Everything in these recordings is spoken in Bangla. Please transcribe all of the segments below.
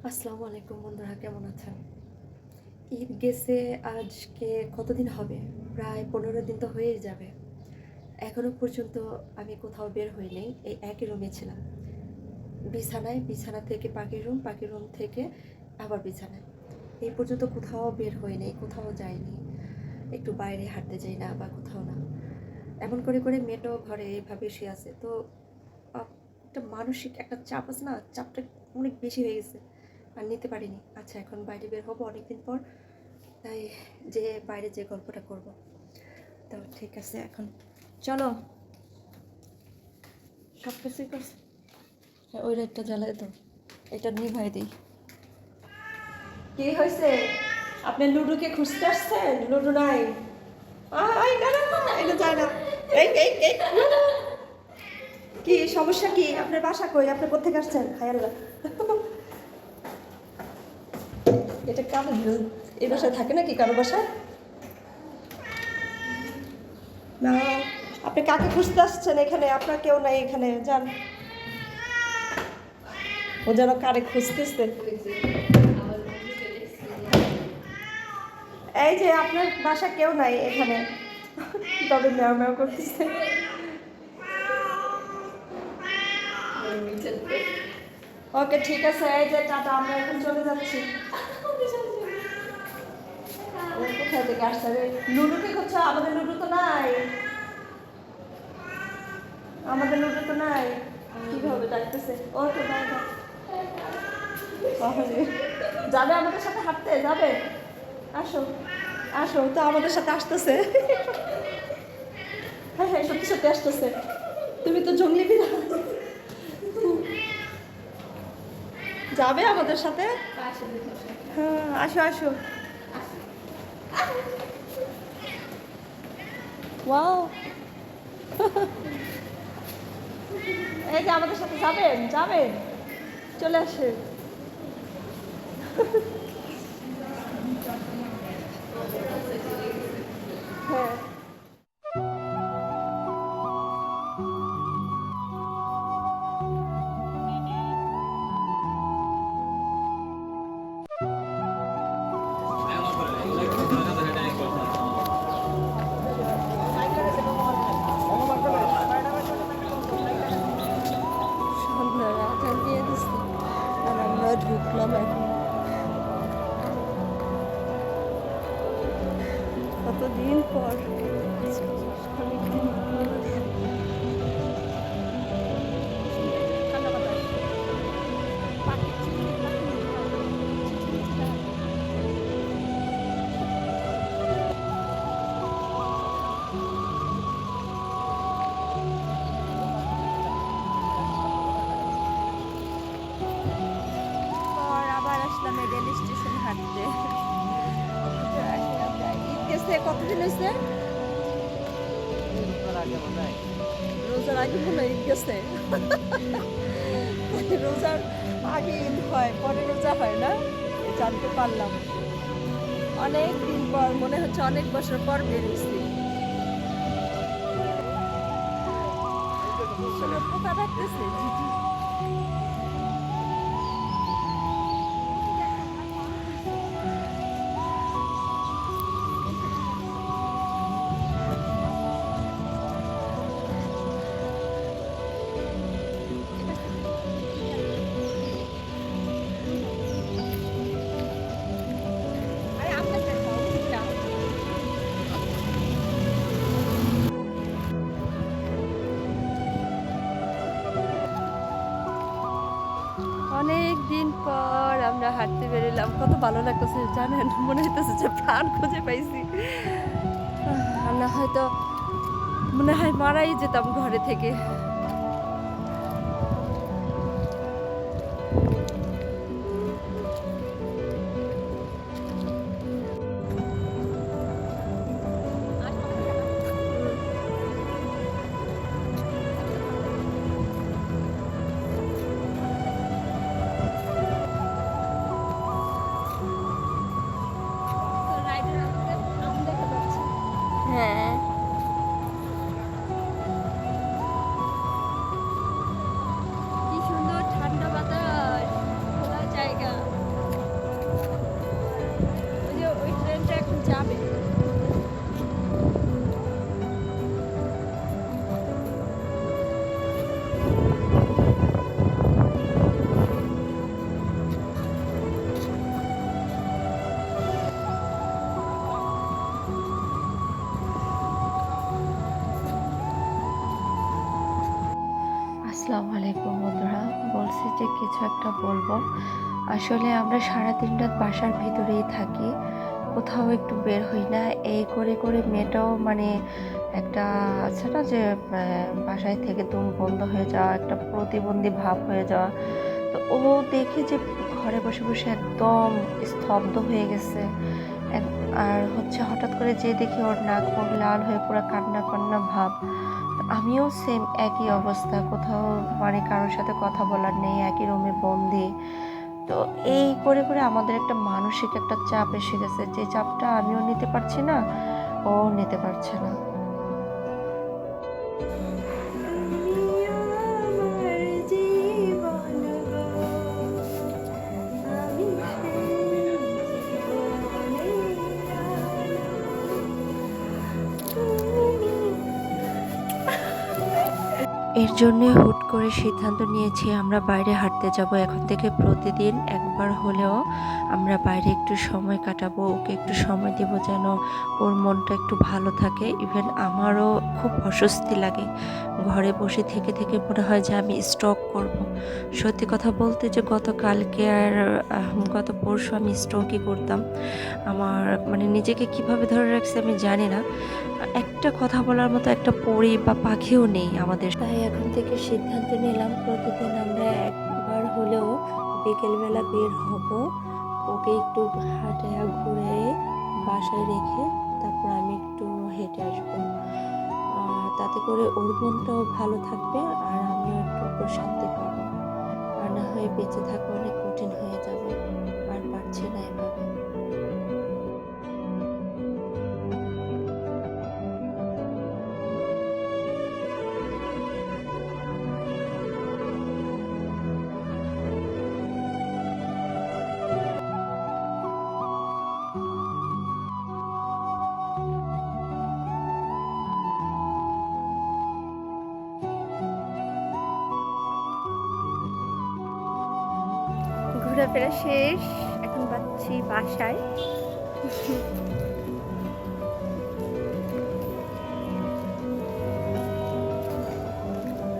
আসসালামু আলাইকুম বন্ধুরা, কেমন আছেন? ঈদ গেছে আজকে কতদিন হবে? প্রায় 15 দিন তো হয়েই যাবে। এখনো পর্যন্ত আমি কোথাও বের হই নাই। এই একই রুমে ছিলাম। বিছানায়, বিছানা থেকে পাখির রুম, পাখির রুম থেকে আবার বিছানায়। এই পর্যন্ত কোথাও বের হই নাই, কোথাও যাইনি। একটু বাইরে হাঁটতে যাই না বা কোথাও না। এমন করে করে মেয়েটাও ঘরে এইভাবে শুয়ে আছে। তো একটা মানসিক একটা চাপ আছে না, চাপটা অনেক বেশি হয়ে গেছে। আর নিতে পারিনি। আচ্ছা, এখন বাইরে বের হবো অনেকদিন পর। তাই যে বাইরে যে গল্পটা করব। তো ঠিক আছে, এখন চলো। সব কিছুই করছে। হ্যাঁ, ওই লাইটটা জ্বালায় তো, এটা নিভাই দিই। কি হয়েছে? আপনি লুডোকে খুঁজতে আসছেন? লুডো নাই। আই না না না, এটা যায় না। এই কি সমস্যা? কি আপনার বাসা কই? আপনি কোত্থেকে আসছেন? হায় আল্লাহ, এটা কারো এই বাসায় থাকে নাকি কারো বাসায়? না, আপনি কাকে খুঁজতে আসছেন এখানে? আপনার কেউ নাই এখানে, যান। ও যেন কারে খুঁজতেছে। এই যে আপনার বাসা কেউ নাই এখানে, তবে ম্যাও ম্যাও করতেছে। ওকে, ঠিক আছে, এই যে টাটা, আমরা এখন চলে যাচ্ছি। ও কোথায় থেকে আসছে রে? লুডুকে খুঁজছো? আমাদের লুডু তো নাই, আমাদের লুডু তো নাই। কিভাবে ডাকতেছে? ওকে, বাই বাই। যাবে আমাদের সাথে হাঁটতে? যাবে? আসো আসো, তো আমাদের সাথে আসতেছে। হ্যাঁ হ্যাঁ, সত্যি সত্যি আসতেছে। তুমি তো জঙ্গলি বিড়াল। যাবে আমাদের সাথে? হ্যাঁ, আসো আসো। ওয়াও, এই যে আমাদের সাথে যাবেন, যাবেন, চলে আসে। হ্যাঁ, সন্ধ্যার আজান দিয়ে দিচ্ছে আর আমরা ঢুকলাম এখন। কতদিন পর, অনেকদিন পর। ঠান্ডা বাতাস, পাখির চিৎকার, পাখির চিৎকার। পর আবার আসলাম এই রেল স্টেশন হাঁটতে। ঈদ গেছে কতদিন হয়েছে? রোজার আগে মনে হয় ঈদ গেছে। রোজার আগে ঈদ হয়, পরে রোজা হয় না, জানতে পারলাম। অনেক দিন পর, মনে হচ্ছে অনেক বছর পর বেরিয়েছি। পোকা ডাকতেছে, ঝিঝি। আরে আপনার দেখাও, ওইটা। অনেক দিন পর আমরা হাঁটতে বেরোলাম, কত ভালো লাগতেছে জানেন, মনে হইতেছে যে প্রাণ খুঁজে পাইছি। না হয়তো মনে হয় মারাই যেতাম ঘরে থেকে। হ্যাঁ, আসসালামু আলাইকুম বন্ধুরা। বলছি যে কিছু একটা বলবো। আসলে আমরা সারাদিন রাত বাসার ভিতরেই থাকি। কোথাও একটু বের হই না। এই করে, করে মেয়েটাও মানে একটা আছে না যে বাসায় থেকে দম বন্ধ হয়ে যাওয়া, একটা প্রতিবন্ধী ভাব হয়ে যাওয়া। তো ও দেখি যে ঘরে বসে, বসে একদম স্তব্ধ হয়ে গেছে। এক আর হচ্ছে হঠাৎ করে যেয়ে দেখি ওর নাক মুখ লাল হয়ে পুরা কান্না, কান্না ভাব। আমিও সেম একই অবস্থা। কোথাও মানে কারো সাথে কথা বলার নেই, একই রুমে বন্দি। তো এই করে, করে আমাদের একটা মানসিক একটা চাপ এসে গেছে। যে চাপটা আমিও নিতে পারছি না, ও নিতে পারছে না। তুমি আমার জীবন গো, আমি সেই জীবনের আলো। তুমি এর জন্যে হুট করে সিদ্ধান্ত নিয়েছি আমরা বাইরে হাঁটতে যাব। এখন থেকে প্রতিদিন একবার হলেও আমরা বাইরে একটু সময় কাটাবো। ওকে একটু সময় দেব যেন ওর মনটা একটু ভালো থাকে। ইভেন আমারও খুব অস্বস্তি লাগে। ঘরে বসে থেকে, থেকে মনে হয় যে আমি স্ট্রোক করব। সত্যি কথা বলতে যে গতকালকে আর গত পরশু আমি স্ট্রোকই করতাম। আমার মানে নিজেকে কিভাবে ধরে রাখছি আমি জানি না। একটা কথা বলার মতো একটা পরী বা পাখিও নেই আমাদের। তাই এখন থেকে সিদ্ধান্ত নিলাম প্রতিদিন আমরা একবার হলেও বিকেলবেলা বের হব। ওকে একটু হাঁটায়া ঘুরে বাসায় রেখে তারপর আমি একটু হেঁটে আসবো। তাতে করে ওর মনটাও ভালো থাকবে আর আমিও একটু প্রশান্তি পাবো। আর না হয় বেঁচে থাকা অনেক কঠিন হয়ে যাবে। আর পারছি না এভাবে। ঘোরাফেরা শেষ, এখন যাচ্ছি বাসায়।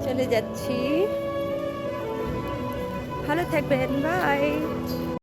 চলে যাচ্ছি। ভালো থাকবেন, বাই।